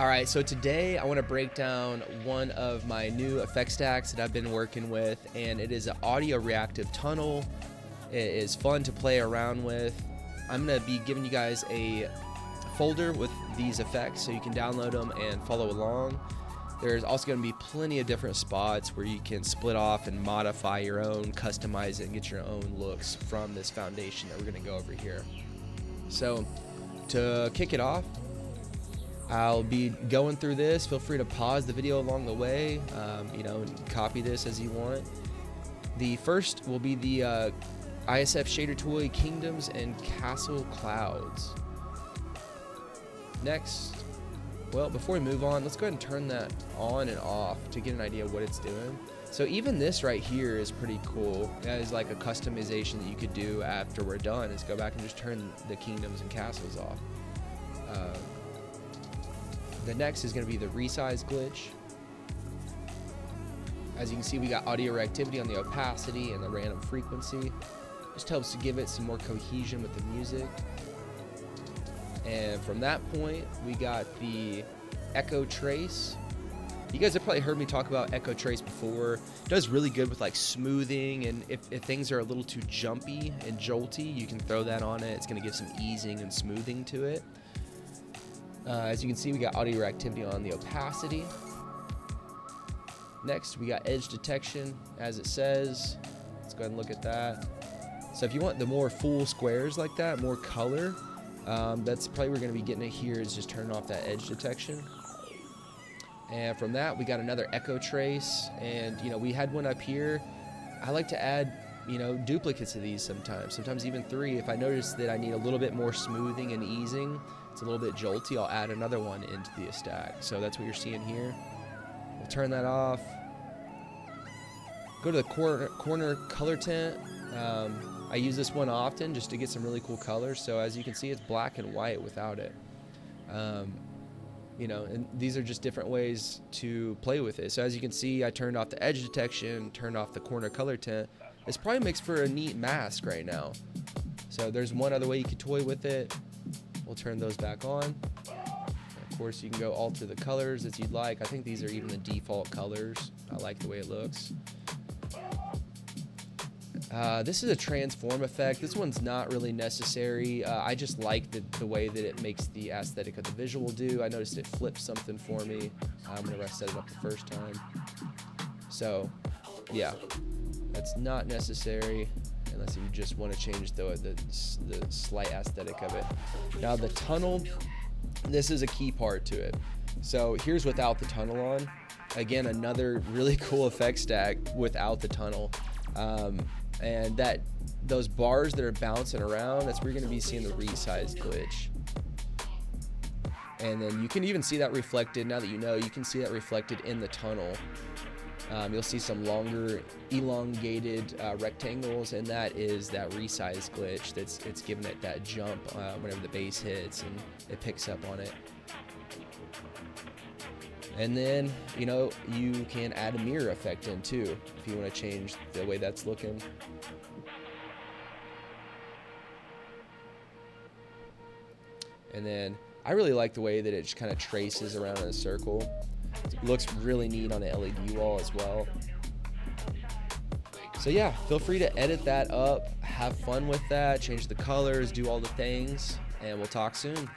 Alright, so today I want to break down one of my new effect stacks that I've been working with, and it is an audio-reactive tunnel. It is fun to play around with. I'm going to be giving you guys a folder with these effects so you can download them and follow along. There's also going to be plenty of different spots where you can split off and modify your own, customize it, and get your own looks from this foundation that we're going to go over here. So to kick it off, I'll be going through this. Feel free to pause the video along the way, and copy this as you want. The first will be the ISF shader toy Kingdoms and Castle Clouds. Next, well, before we move on, let's go ahead and turn that on and off to get an idea of what it's doing. So even this right here is pretty cool. That is like a customization that you could do after we're done, is go back and just turn the Kingdoms and Castles off. The next is going to be the resize glitch. As you can see, we got audio reactivity on the opacity and the random frequency. Just helps to give it some more cohesion with the music. And from that point, we got the echo trace. You guys have probably heard me talk about echo trace before. It does really good with like smoothing, and if things are a little too jumpy and jolty, you can throw that on it. It's going to give some easing and smoothing to it. As you can see, we got audio reactivity on the opacity. Next, we got edge detection, as it says. Let's go ahead and look at that. So if you want the more full squares like that, more color, that's probably what we're going to be getting it here, is just turning off that edge detection. And from that, we got another echo trace, and we had one up here. I like to add duplicates of these sometimes even 3. If I notice that I need a little bit more smoothing and easing, it's a little bit jolty, I'll add another one into the stack. So that's what you're seeing here. We'll turn that off. Go to the corner color tint. I use this one often just to get some really cool colors. So as you can see, it's black and white without it. And these are just different ways to play with it. So as you can see, I turned off the edge detection, turned off the corner color tint. This probably makes for a neat mask right now. So there's one other way you could toy with it. We'll turn those back on. Of course, you can go alter the colors as you'd like. I think these are even the default colors. I like the way it looks. This is a transform effect. This one's not really necessary. I just like the way that it makes the aesthetic of the visual do. I noticed it flipped something for me. I'm going to reset it up the first time. So, yeah, that's not necessary unless you just want to change the slight aesthetic of it. Now the tunnel, this is a key part to it. So here's without the tunnel on. Again, another really cool effect stack without the tunnel. And those bars that are bouncing around, that's where you're going to be seeing the resize glitch. And then you can even see that reflected, now that you can see that reflected in the tunnel. You'll see some longer elongated rectangles, and that is that resize glitch. It's giving it that jump whenever the bass hits and it picks up on it. And then you can add a mirror effect in too if you want to change the way that's looking. And then I really like the way that it just kind of traces around in a circle. It looks really neat on an LED wall as well. So yeah, feel free to edit that up, have fun with that, change the colors, do all the things, and we'll talk soon.